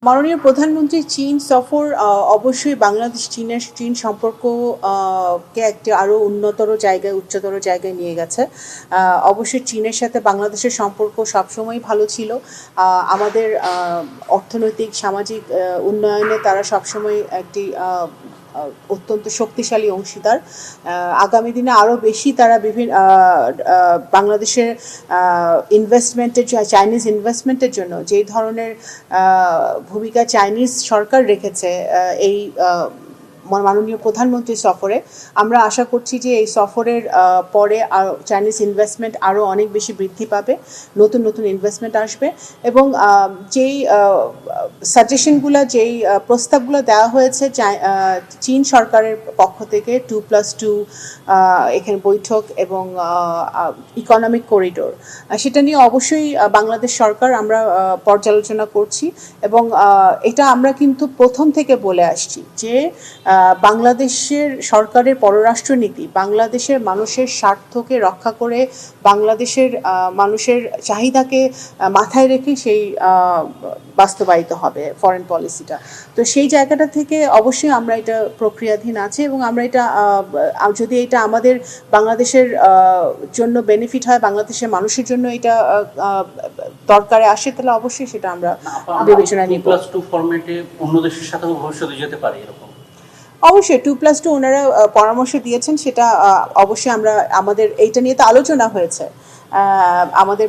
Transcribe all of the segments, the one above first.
মাননীয় প্রধানমন্ত্রী চীন সফর অবশ্যই বাংলাদেশ চীন সম্পর্ককে একটি আরও উন্নতর জায়গায় উচ্চতর জায়গায় নিয়ে গেছে। অবশ্যই চীনের সাথে বাংলাদেশের সম্পর্ক সবসময় ভালো ছিল। আমাদের অর্থনৈতিক সামাজিক উন্নয়নে তারা সবসময় একটি অত্যন্ত শক্তিশালী অংশীদার। আগামী দিনে আরও বেশি তারা বিভিন্ন বাংলাদেশের চাইনিজ ইনভেস্টমেন্টের জন্য যেই ধরনের ভূমিকা চাইনিজ সরকার রেখেছে এই মাননীয় প্রধানমন্ত্রীর সফরে, আমরা আশা করছি যে এই সফরের পরে চাইনিজ ইনভেস্টমেন্ট আরও অনেক বেশি বৃদ্ধি পাবে, নতুন নতুন ইনভেস্টমেন্ট আসবে এবং যেই সাজেশনগুলো যেই প্রস্তাবগুলো দেওয়া হয়েছে চীন সরকারের পক্ষ থেকে 2+2 এখানে বৈঠক এবং ইকোনমিক করিডোর, সেটা নিয়ে অবশ্যই বাংলাদেশ সরকার আমরা পর্যালোচনা করছি এবং এটা আমরা কিন্তু প্রথম থেকে বলে আসছি যে বাংলাদেশের সরকারের পররাষ্ট্রনীতি বাংলাদেশের মানুষের স্বার্থকে রক্ষা করে মানুষের চাহিদাকে মাথায় রেখে সেই বাস্তবায়িত হবে ফরেন পলিসিটা। তো সেই জায়গাটা থেকে অবশ্যই আমরা এটা প্রক্রিয়াধীন আছে এবং আমরা এটা যদি এটা আমাদের বাংলাদেশের জন্য বেনিফিট হয়, বাংলাদেশের মানুষের জন্য এটা দরকারে আসে, তাহলে অবশ্যই সেটা আমরা বিবেচনা নিব। 2+2 ফরম্যাটে অন্য দেশের সাথেও ভবিষ্যতে যেতে পারে এরকম অবশ্যই 2+2 ওনারা পরামর্শ দিয়েছেন, সেটা অবশ্যই আমরা আমাদের এইটা নিয়ে তো আলোচনা হয়েছে। আমাদের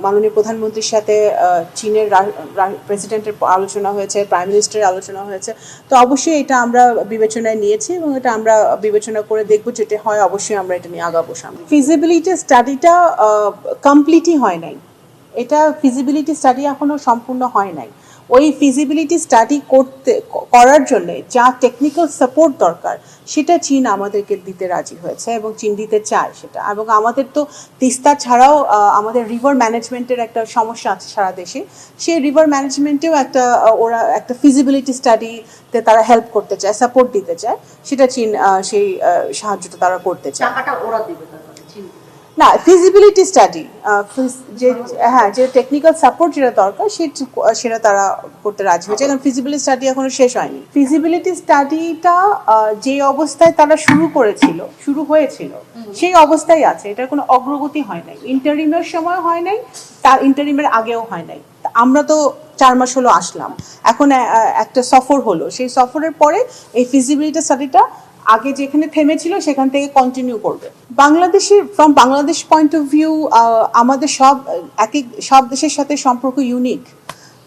মাননীয় প্রধানমন্ত্রীর সাথে চীনের প্রেসিডেন্টের আলোচনা হয়েছে, প্রাইম মিনিস্টারের আলোচনা হয়েছে। তো অবশ্যই এটা আমরা বিবেচনায় নিয়েছি এবং এটা আমরা বিবেচনা করে দেখব, যেটা হয় অবশ্যই আমরা এটা নিয়ে আগাবো সামনে। ফিজিবিলিটি স্টাডিটা কমপ্লিটই হয় নাই, এটা ফিজিবিলিটি স্টাডি এখনও সম্পূর্ণ হয় নাই। ওই ফিজিবিলিটি স্টাডি করার জন্য যা টেকনিক্যাল সাপোর্ট দরকার সেটা চীন আমাদেরকে দিতে রাজি হয়েছে এবং চীন দিতে চায় সেটা। এবং আমাদের তো তিস্তা ছাড়াও আমাদের রিভার ম্যানেজমেন্টের একটা সমস্যা আছে সারা দেশে, সেই রিভার ম্যানেজমেন্টেও ওরা একটা ফিজিবিলিটি স্টাডিতে তারা হেল্প করতে চায়, সাপোর্ট দিতে চায়, সেটা চীন সেই সাহায্যটা তারা করতে চায়। টাকাটা ওরা দিবে না, ফিজিবিলিটি স্টাডি যে টেকনিক্যাল সাপোর্ট যেটা দরকার সেটা তারা করতে রাজি হয়েছে, কারণ ফিজিবিলিটি স্টাডি এখনো শেষ হয়নি। ফিজিবিলিটি স্টাডিটা যে অবস্থায় তারা শুরু হয়েছিল সেই অবস্থায় আছে, এটার কোনো অগ্রগতি হয় নাই। ইন্টারিমের সময় হয় নাই, তার ইন্টারিমের আগেও হয় নাই। আমরা তো 4 মাস হলো আসলাম, এখন একটা সফর হলো, সেই সফরের পরে এই ফিজিবিলিটি স্টাডিটা আগে যেখানে থেমেছিল সেখান থেকে কন্টিনিউ করবে। From Bangladesh point of view আমাদের সব দেশের সাথে সম্পর্ক ইউনিক।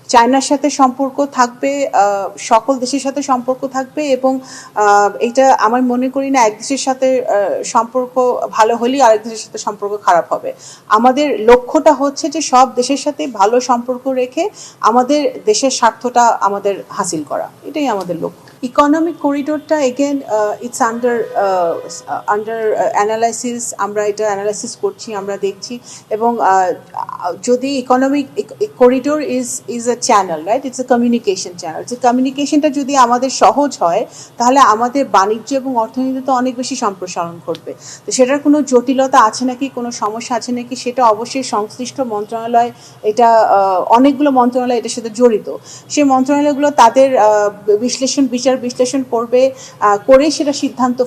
চায়নার সাথে সম্পর্ক থাকবে, সকল দেশের সাথে সম্পর্ক থাকবে এবং এটা আমার মনে করি না এক দেশের সাথে সম্পর্ক ভালো হলেই আরেক দেশের সাথে সম্পর্ক খারাপ হবে। আমাদের লক্ষ্যটা হচ্ছে যে সব দেশের সাথে ভালো সম্পর্ক রেখে আমাদের দেশের স্বার্থটা আমাদের হাসিল করা, এটাই আমাদের লক্ষ্য। ইকোনমিক করিডোরটা এগেন ইটস আন্ডার অ্যানালাইসিস, আমরা এটা অ্যানালাইসিস করছি, আমরা দেখছি এবং যদি economic corridor is a channel, right, it's a communication channel. যে কমিউনিকেশনটা যদি আমাদের সহজ হয় তাহলে আমাদের বাণিজ্য এবং অর্থনীতিতে অনেক বেশি সম্প্রসারণ ঘটবে। তো সেটার কোনো জটিলতা আছে নাকি, কোনো সমস্যা আছে নাকি, সেটা অবশ্যই সংশ্লিষ্ট মন্ত্রণালয়, এটা অনেকগুলো মন্ত্রণালয় এটার সাথে জড়িত, সেই মন্ত্রণালয়গুলো তাদের বিশ্লেষণ করবে, করে সেটা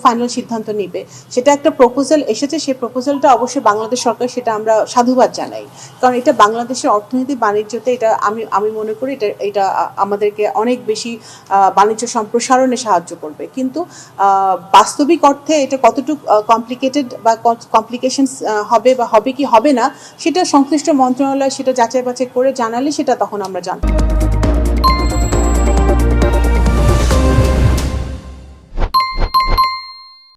ফাইনাল সিদ্ধান্ত নিবে। সেটা একটা প্রপোজাল এসেছে, সেই প্রপোজালটা অবশ্যই বাংলাদেশ সরকার, সেটা আমরা সাধুবাদ জানাই, কারণ এটা বাংলাদেশের অর্থনীতি বাণিজ্যতে এটা আমি মনে করি এটা আমাদেরকে অনেক বেশি বাণিজ্য সম্প্রসারণে সাহায্য করবে। কিন্তু বাস্তবিক অর্থে এটা কতটুকু কমপ্লিকেটেড বা কমপ্লিকেশনস হবে বা হবে কি হবে না, সেটা সংশ্লিষ্ট মন্ত্রণালয় সেটা যাচাই বাছাই করে জানালে সেটা তখন আমরা জানতে পারবো।